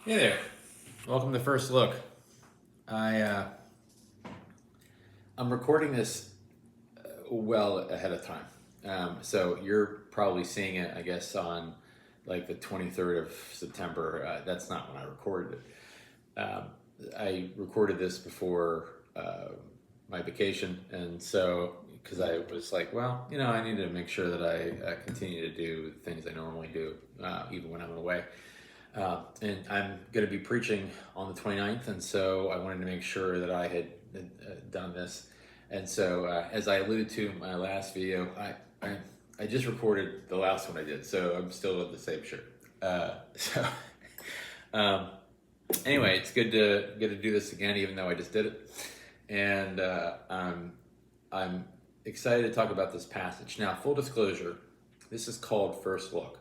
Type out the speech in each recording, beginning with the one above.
Hey there. Welcome to First Look. I I'm recording this well ahead of time, so you're probably seeing it, I guess, on like the 23rd of September. That's not when I recorded it. I recorded this before my vacation, and so because I was like, well, I need to make sure that I continue to do the things I normally do, even when I'm away. And I'm going to be preaching on the 29th, and so I wanted to make sure that I had done this. And so, as I alluded to in my last video, I just recorded the last one I did, so I'm still with the same shirt. So, um, anyway, it's good to get to do this again, even though I just did it. And I'm excited to talk about this passage. Now, full disclosure, this is called First Look.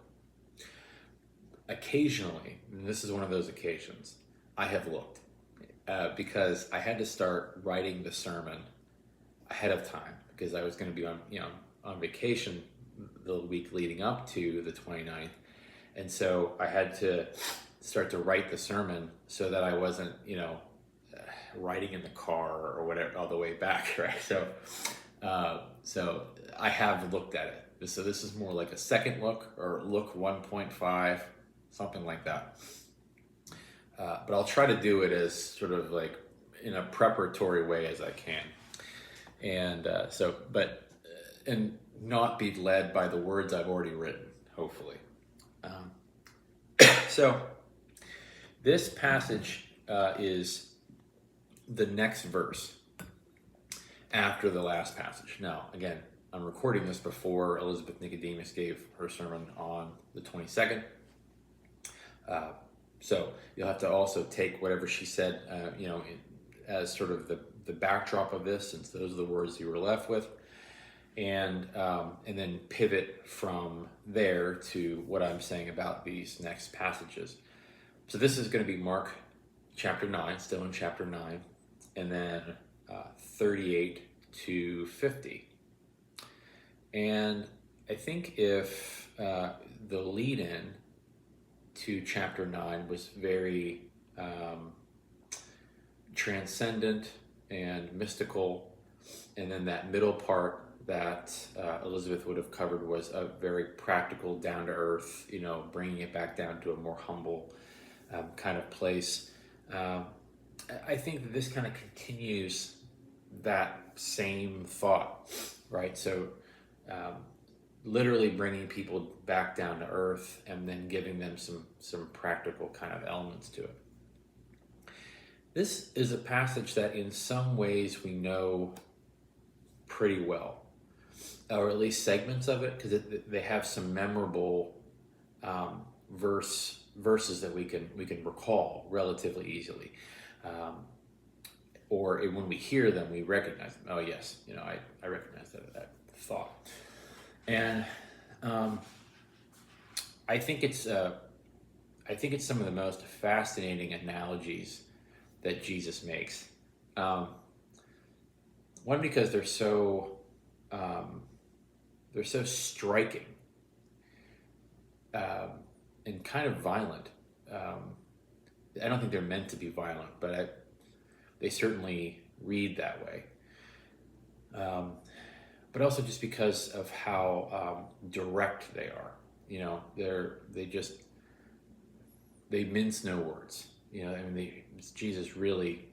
Occasionally, and this is one of those occasions, I have looked because I had to start writing the sermon ahead of time because I was going to be on vacation the week leading up to the 29th. And so I had to start to write the sermon so that I wasn't, writing in the car or whatever all the way back, right? So I have looked at it. So this is more like a second look or look 1.5, something like that. But I'll try to do it as sort of like in a preparatory way as I can. And and not be led by the words I've already written, hopefully. Um, so this passage is the next verse after the last passage. Now, again, I'm recording this before Elizabeth Nicodemus gave her sermon on the 22nd. So you'll have to also take whatever she said, as sort of the backdrop of this, since those are the words you were left with, and then pivot from there to what I'm saying about these next passages. So this is going to be Mark chapter 9, still in chapter 9, and then 38 to 50. And I think if the lead-in to chapter 9 was very transcendent and mystical, and then that middle part that Elizabeth would have covered was a very practical, down-to-earth, bringing it back down to a more humble kind of place. I think that this kind of continues that same thought, right? So literally bringing people back down to earth and then giving them some practical kind of elements to it. This is a passage that in some ways we know pretty well, or at least segments of it, because they have some memorable verses that we can recall relatively easily. Or when we hear them, we recognize them. Oh yes, I recognize that thought. And I think it's some of the most fascinating analogies that Jesus makes. One, because they're so striking and kind of violent. I don't think they're meant to be violent, but they certainly read that way. But also just because of how direct they are. They mince no words. It's Jesus really,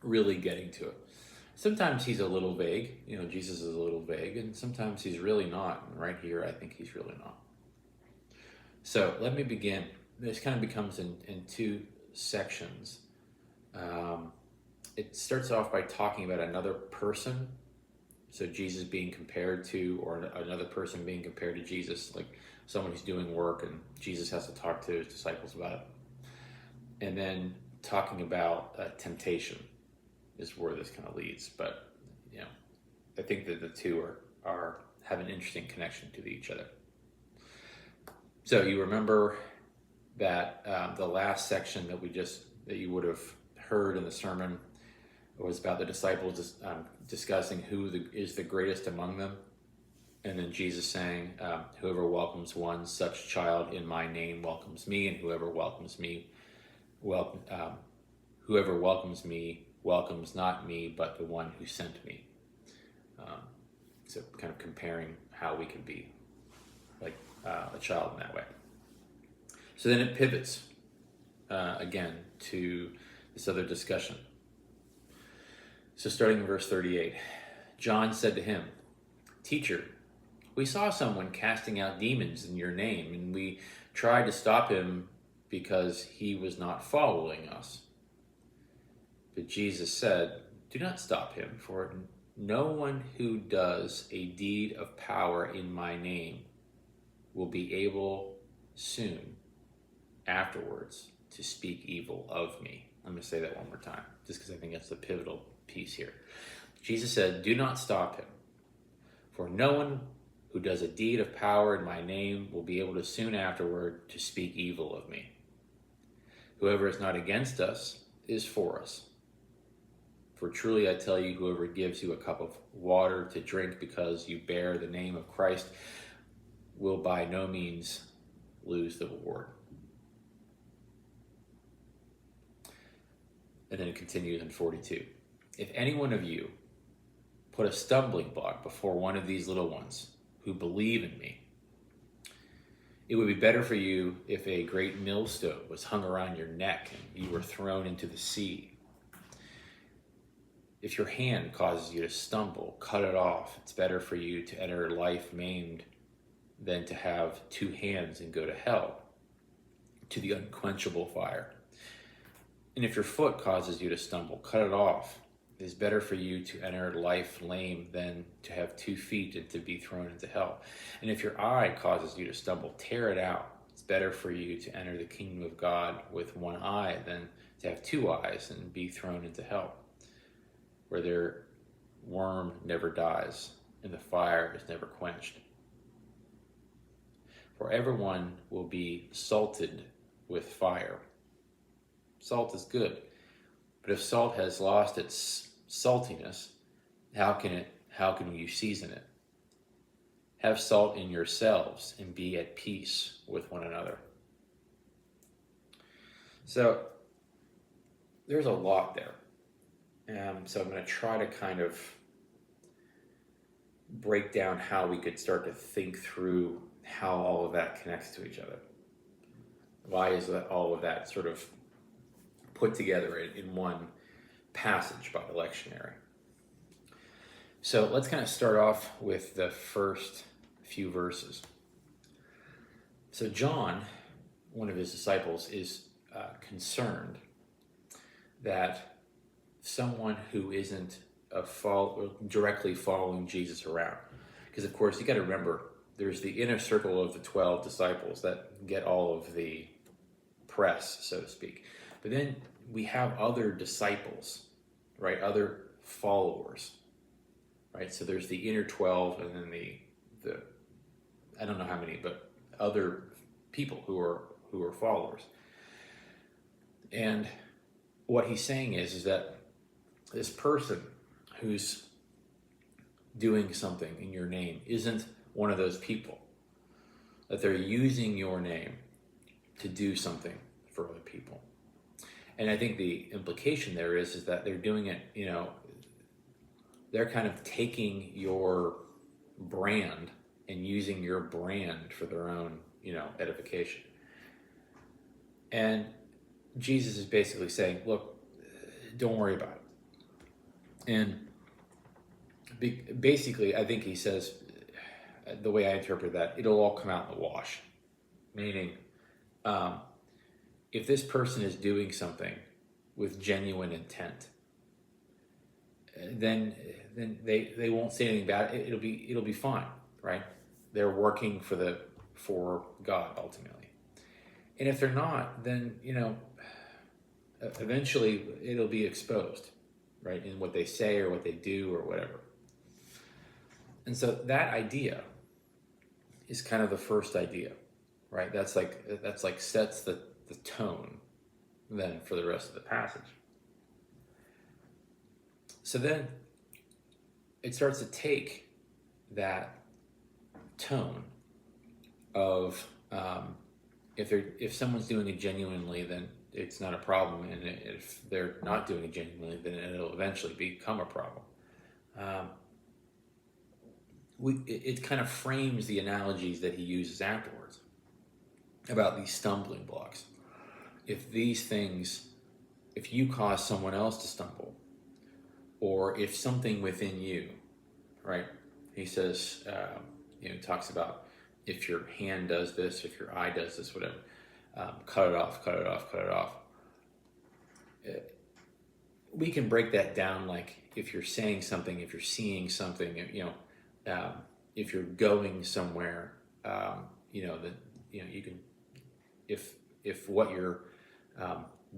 really getting to it. Sometimes he's a little vague. Jesus is a little vague, and sometimes he's really not. And right here, I think he's really not. So let me begin. This kind of becomes in two sections. It starts off by talking about another person. So Jesus being compared to, or another person being compared to Jesus, like someone who's doing work and Jesus has to talk to his disciples about it. And then talking about temptation is where this kind of leads. But, I think that the two have an interesting connection to each other. So you remember that the last section that you would have heard in the sermon was about the disciples discussing who is the greatest among them. And then Jesus saying, whoever welcomes one such child in my name welcomes me, and whoever welcomes me, whoever welcomes me welcomes not me, but the one who sent me. So kind of comparing how we can be like a child in that way. So then it pivots again to this other discussion. So starting in verse 38, John said to him, "Teacher, we saw someone casting out demons in your name, and we tried to stop him because he was not following us." But Jesus said, "Do not stop him, for no one who does a deed of power in my name will be able soon afterwards to speak evil of me." I'm going to say that one more time, just because I think that's the pivotal piece here. Jesus said, "Do not stop him, for no one who does a deed of power in my name will be able to soon afterward to speak evil of me. Whoever is not against us is for us. For truly I tell you, whoever gives you a cup of water to drink because you bear the name of Christ will by no means lose the reward." And then it continues in 42. "If any one of you put a stumbling block before one of these little ones who believe in me, it would be better for you if a great millstone was hung around your neck and you were thrown into the sea. If your hand causes you to stumble, cut it off. It's better for you to enter life maimed than to have two hands and go to hell, to the unquenchable fire. And if your foot causes you to stumble, cut it off. It is better for you to enter life lame than to have 2 feet and to be thrown into hell. And if your eye causes you to stumble, tear it out. It's better for you to enter the kingdom of God with one eye than to have 2 eyes and be thrown into hell, where their worm never dies and the fire is never quenched. For everyone will be salted with fire. Salt is good, but if salt has lost its saltiness, how can you season it? Have salt in yourselves and be at peace with one another." So there's a lot there. So I'm going to try to kind of break down how we could start to think through how all of that connects to each other. Why is that all of that sort of put together in one passage by the lectionary? So let's kind of start off with the first few verses. So John, one of his disciples, is concerned that someone who isn't directly following Jesus around, because of course you got to remember there's the inner circle of the 12 disciples that get all of the press, so to speak. But then we have other disciples, right? Other followers, right? So there's the inner 12 and then the I don't know how many, but other people who are followers. And what he's saying is that this person who's doing something in your name isn't one of those people, that they're using your name to do something for other people. And I think the implication there is that they're doing it, they're kind of taking your brand and using your brand for their own, edification. And Jesus is basically saying, look, don't worry about it. And basically, I think he says, the way I interpret that, it'll all come out in the wash. Meaning, if this person is doing something with genuine intent, then they won't say anything about it. It'll be fine, right? They're working for God ultimately. And if they're not, then eventually it'll be exposed, right, in what they say or what they do or whatever. And so that idea is kind of the first idea, right? That's like sets the tone then for the rest of the passage. So then it starts to take that tone of if someone's doing it genuinely, then it's not a problem, and if they're not doing it genuinely, then it'll eventually become a problem. It kind of frames the analogies that he uses afterwards about these stumbling blocks. If these things, if you cause someone else to stumble, or if something within you, right? He says, he talks about if your hand does this, if your eye does this, whatever, cut it off, cut it off, cut it off. We can break that down like if you're saying something, if you're seeing something, if you're going somewhere, you can, if what you're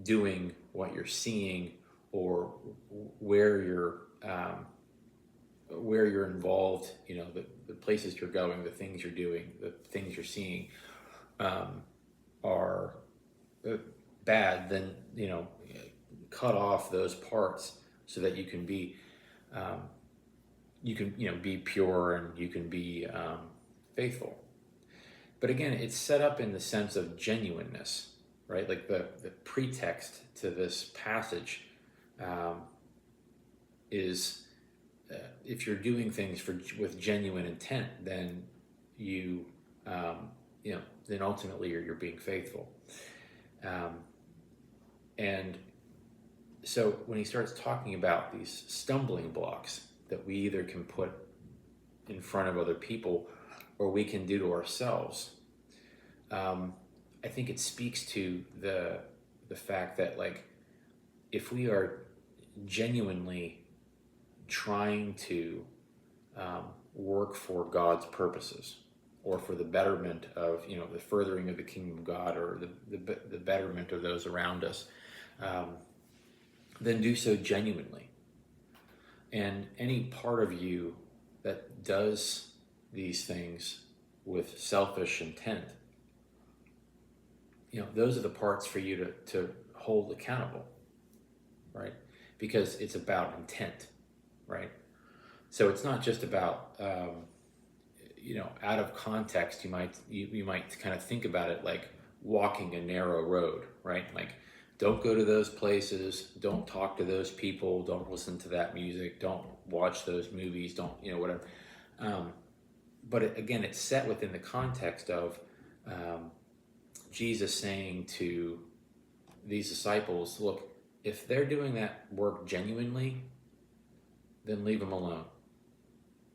doing, what you're seeing, or where you're involved, the places you're going, the things you're doing, the things you're seeing are bad, then cut off those parts so that you can be be pure, and you can be faithful. But again, it's set up in the sense of genuineness, right? Like the pretext to this passage is if you're doing things with genuine intent, then then ultimately you're being faithful. And so when he starts talking about these stumbling blocks that we either can put in front of other people or we can do to ourselves, I think it speaks to the fact that, like, if we are genuinely trying to work for God's purposes, or for the betterment of the furthering of the kingdom of God, or the betterment of those around us, then do so genuinely. And any part of you that does these things with selfish intent, those are the parts for you to hold accountable, right? Because it's about intent, right? So it's not just about, out of context, you might kind of think about it like walking a narrow road, right? Like, don't go to those places, don't talk to those people, don't listen to that music, don't watch those movies, don't, whatever. But again, it's set within the context of Jesus saying to these disciples, look, if they're doing that work genuinely, then leave them alone.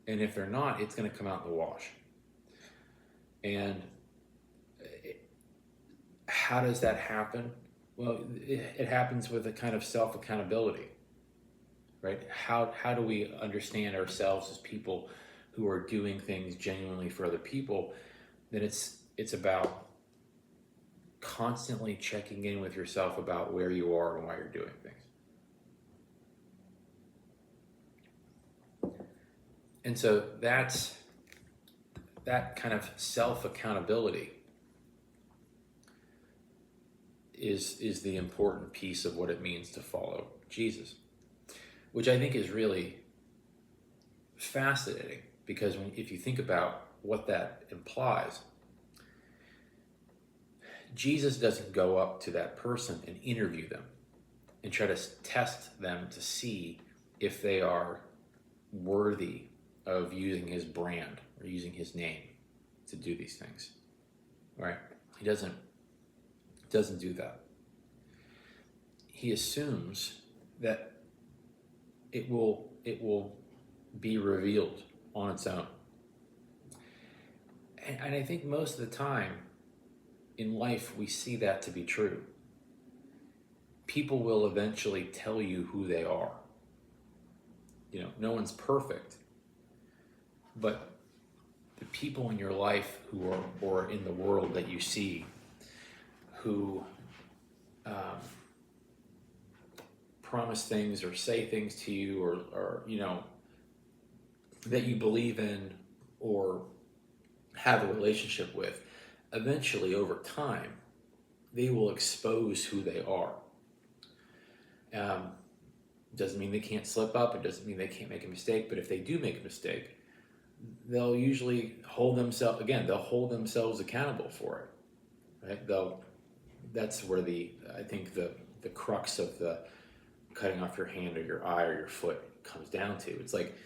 And if they're not, it's going to come out in the wash. And how does that happen? Well, it happens with a kind of self-accountability, right? How do we understand ourselves as people who are doing things genuinely for other people? Then it's about constantly checking in with yourself about where you are and why you're doing things. And so that kind of self-accountability is the important piece of what it means to follow Jesus, which I think is really fascinating, because if you think about what that implies, Jesus doesn't go up to that person and interview them and try to test them to see if they are worthy of using his brand or using his name to do these things, right? He doesn't do that. He assumes that it will be revealed on its own. And I think most of the time in life we see that to be true. People will eventually tell you who they are. No one's perfect, but the people in your life who are, or in the world that you see, who promise things or say things to you, or that you believe in or have a relationship with, eventually over time they will expose who they are. Doesn't mean they can't slip up, it doesn't mean they can't make a mistake, but if they do make a mistake, they'll usually they'll hold themselves accountable for it, right? That's where I think the crux of the cutting off your hand or your eye or your foot comes down to. It's like,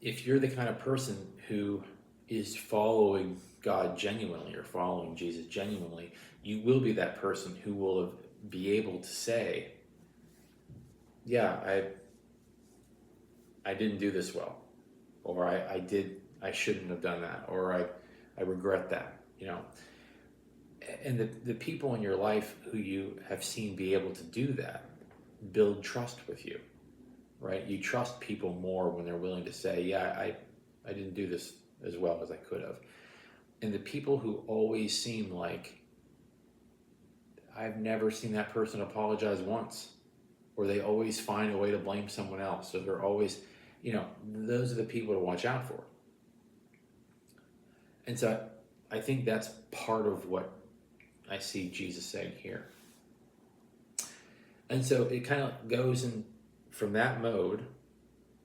if you're the kind of person who is following God genuinely or following Jesus genuinely, you will be that person who will be able to say, yeah, I didn't do this well, or I shouldn't have done that, or I regret that, and the people in your life who you have seen be able to do that build trust with you, right? You trust people more when they're willing to say, yeah, I didn't do this as well as I could have. And the people who always seem like, I've never seen that person apologize once, or they always find a way to blame someone else, or they're always, those are the people to watch out for. And so I think that's part of what I see Jesus saying here. And so it kind of goes in from that mode,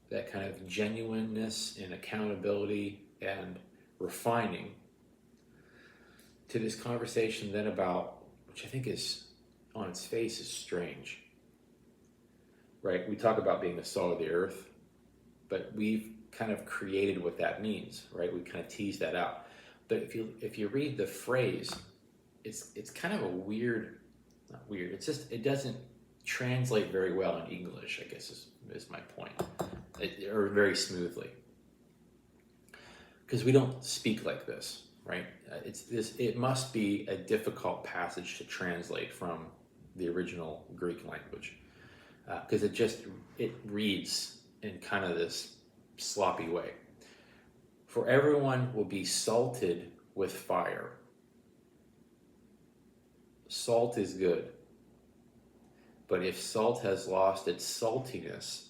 that kind of genuineness and accountability and refining, to this conversation then about, which I think is on its face is strange, right? We talk about being the salt of the earth, but we've kind of created what that means, right? We kind of tease that out. But if you read the phrase, it's kind of not weird. It's just, it doesn't translate very well in English, I guess is my point, or very smoothly, because we don't speak like this, right? It must be a difficult passage to translate from the original Greek language, because it reads in kind of this sloppy way. For everyone will be salted with fire. Salt is good, but if salt has lost its saltiness,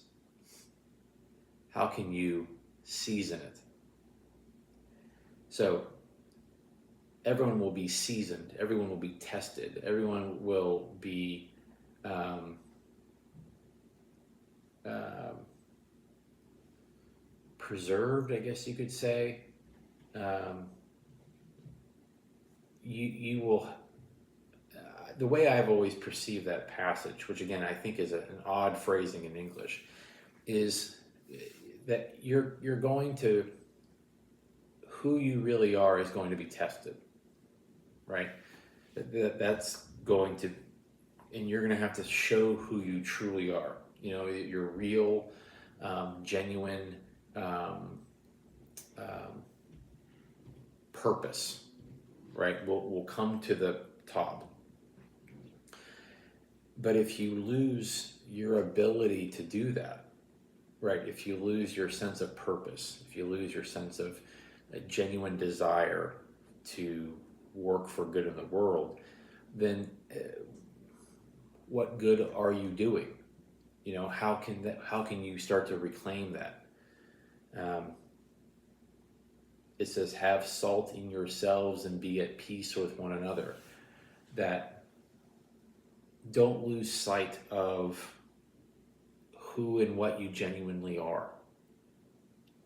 how can you season it? So everyone will be seasoned, everyone will be tested, everyone will be preserved, I guess you could say. You will, the way I've always perceived that passage, which again I think is an odd phrasing in English, is that you're going to, who you really are is going to be tested, right? That's going to, and you're going to have to show who you truly are. Your real, genuine purpose, right? Will come to the top. But if you lose your ability to do that, right? If you lose your sense of purpose, if you lose your sense of a genuine desire to work for good in the world, then what good are you doing? How can you start to reclaim that? It says, have salt in yourselves and be at peace with one another. That don't lose sight of who and what you genuinely are.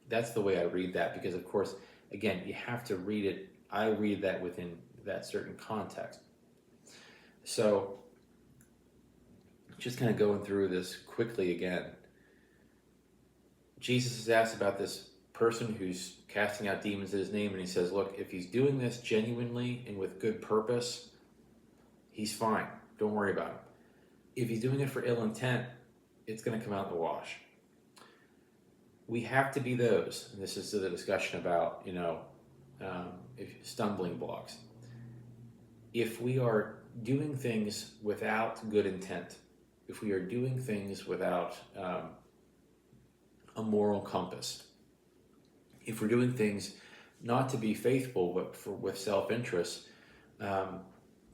That's the way I read that, because of course, again, you have to read it. I read that within that certain context. So just kind of going through this quickly again. Jesus is asked about this person who's casting out demons in his name, and he says, look, if he's doing this genuinely and with good purpose, he's fine. Don't worry about him. If he's doing it for ill intent, it's going to come out in the wash. We have to be those, and this is the discussion about, stumbling blocks. If we are doing things without good intent, if we are doing things without a moral compass, if we're doing things not to be faithful but with self-interest,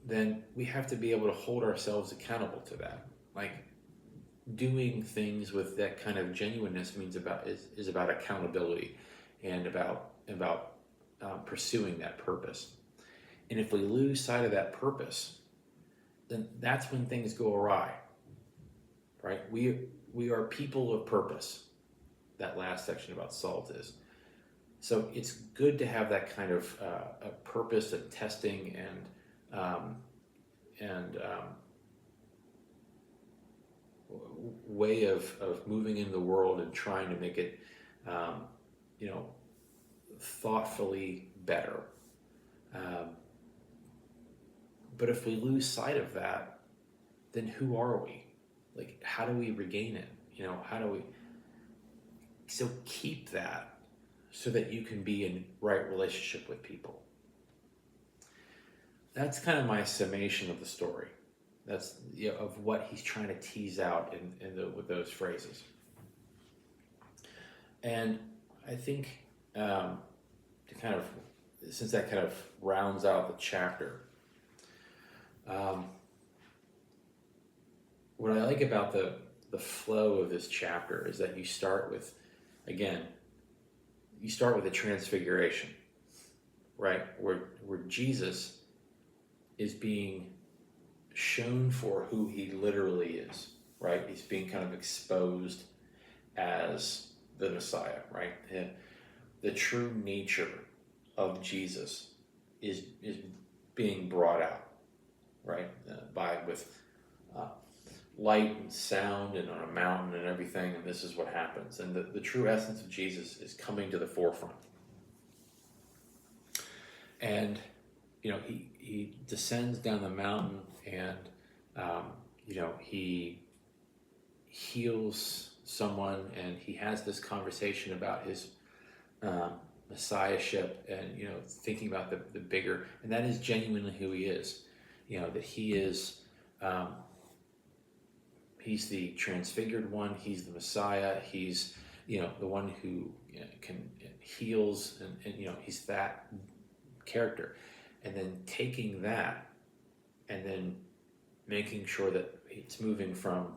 then we have to be able to hold ourselves accountable to that. Like, doing things with that kind of genuineness is about accountability and about pursuing that purpose. And if we lose sight of that purpose, then that's when things go awry, right? We are people of purpose. That last section about salt is. So it's good to have that kind of a purpose and testing and way of moving in the world and trying to make it, you know, thoughtfully better. But if we lose sight of that, then who are we? Like, how do we regain it? You know, how do we? So keep that so that you can be in right relationship with people. That's kind of my summation of the story. That's, you know, of what he's trying to tease out with those phrases. And I think to kind of, since that kind of rounds out the chapter, what I like about the flow of this chapter is that you start with, again, you start with the transfiguration, right? Where Jesus is being shown for who he literally is, right? He's being kind of exposed as the Messiah, right? The true nature of Jesus is being brought out, right? With light and sound and on a mountain and everything, and this is what happens. And the true essence of Jesus is coming to the forefront. And, you know, he descends down the mountain and, you know, he heals someone, and he has this conversation about his messiahship and, you know, thinking about the bigger, and that is genuinely who he is. You know, that he is, he's the transfigured one, he's the Messiah, he's, you know, the one who, you know, heals, and, you know, he's that character. And then taking that and then making sure that it's moving from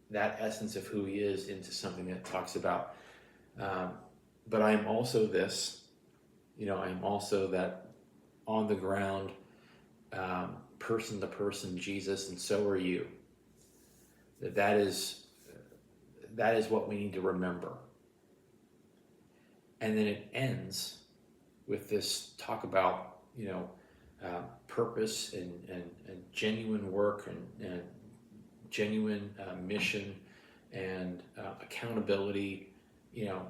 that essence of who he is into something that talks about, but I'm also this, you know, I'm also that on the ground, person to person Jesus, and so are you. That is what we need to remember. And then it ends with this talk about, you know, purpose and genuine work and genuine mission and accountability, you know,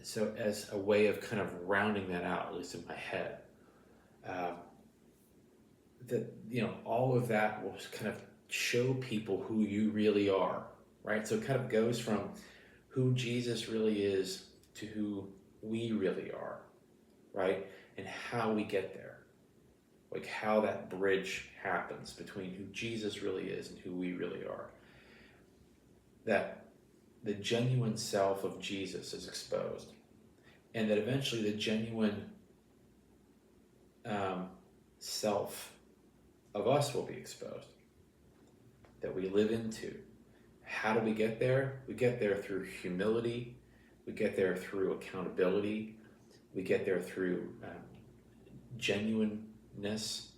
so as a way of kind of rounding that out, at least in my head, that, you know, all of that will kind of show people who you really are, right? So it kind of goes from who Jesus really is to who we really are, right? And how we get there, like how that bridge happens between who Jesus really is and who we really are. That the genuine self of Jesus is exposed, and that eventually the genuine self of us will be exposed, that we live into. How do we get there? We get there through humility, we get there through accountability, we get there through genuineness,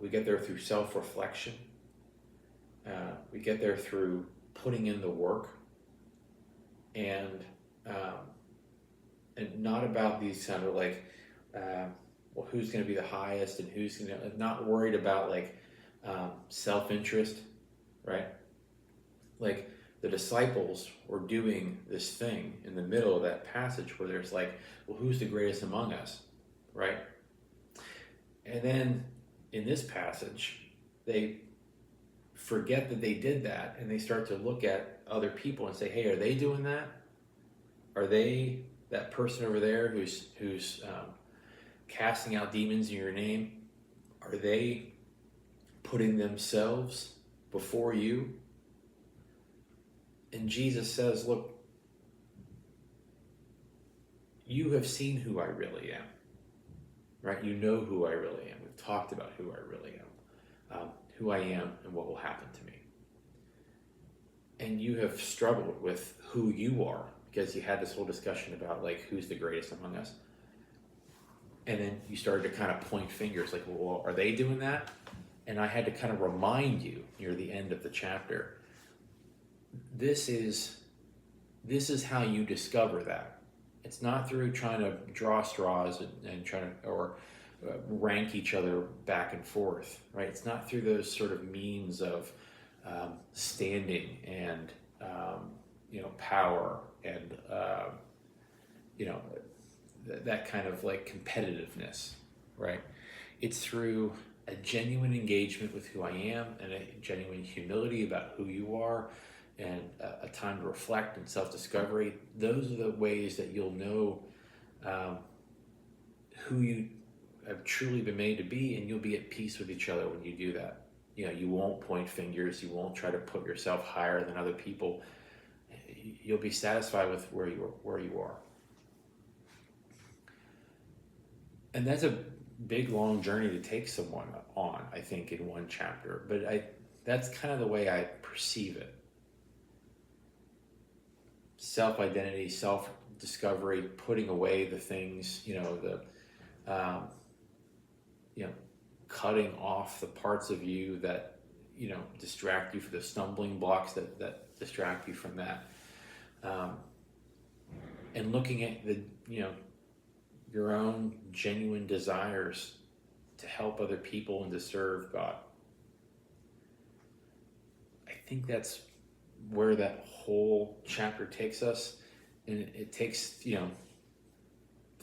we get there through self-reflection, we get there through putting in the work, and not about these kind of like, well, who's going to be the highest and who's going to, not worried about like self-interest, right? Like the disciples were doing this thing in the middle of that passage where there's like, well, who's the greatest among us, right? And then in this passage, they forget that they did that, and they start to look at other people and say, hey, are they doing that? Are they that person over there who's casting out demons in your name? Are they putting themselves before you? And Jesus says, look, you have seen who I really am, right? You know who I really am. We've talked about who I really am, who I am and what will happen to me. And you have struggled with who you are because you had this whole discussion about like, who's the greatest among us? And then you started to kind of point fingers like, well, are they doing that? And I had to kind of remind you near the end of the chapter, this is how you discover that. It's not through trying to draw straws and trying to, or rank each other back and forth, right? It's not through those sort of means of standing and power and that kind of like competitiveness, right? It's through a genuine engagement with who I am and a genuine humility about who you are and a time to reflect and self-discovery. Those are the ways that you'll know who you have truly been made to be, and you'll be at peace with each other when you do that. You won't point fingers, you won't try to put yourself higher than other people. You'll be satisfied with where you are. And that's a big, long journey to take someone on, I think, in one chapter. But that's kind of the way I perceive it. Self-identity, self-discovery, putting away the things, cutting off the parts of you that, distract you, for the stumbling blocks that distract you from that. And looking at your own genuine desires to help other people and to serve God. I think that's where that whole chapter takes us, and it takes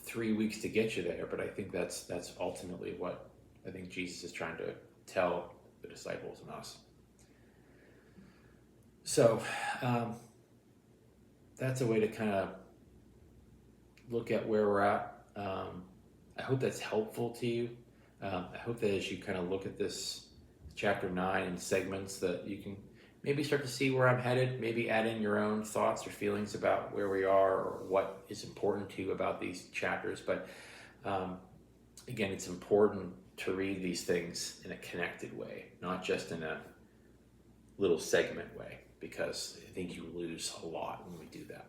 3 weeks to get you there, but I think that's ultimately what I think Jesus is trying to tell the disciples and us. So that's a way to kind of look at where we're at. I hope that's helpful to you. I hope that as you kind of look at this chapter 9 in segments, that you can maybe start to see where I'm headed, maybe add in your own thoughts or feelings about where we are or what is important to you about these chapters. But again, it's important to read these things in a connected way, not just in a little segment way, because I think you lose a lot when we do that.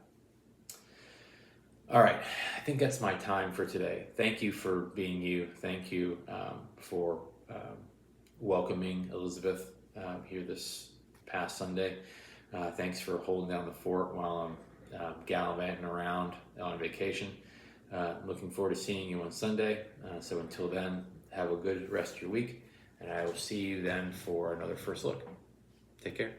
All right, I think that's my time for today. Thank you for being you. Thank you for welcoming Elizabeth here this past Sunday. Thanks for holding down the fort while I'm gallivanting around on vacation. Looking forward to seeing you on Sunday. So until then, have a good rest of your week, and I will see you then for another First Look. Take care.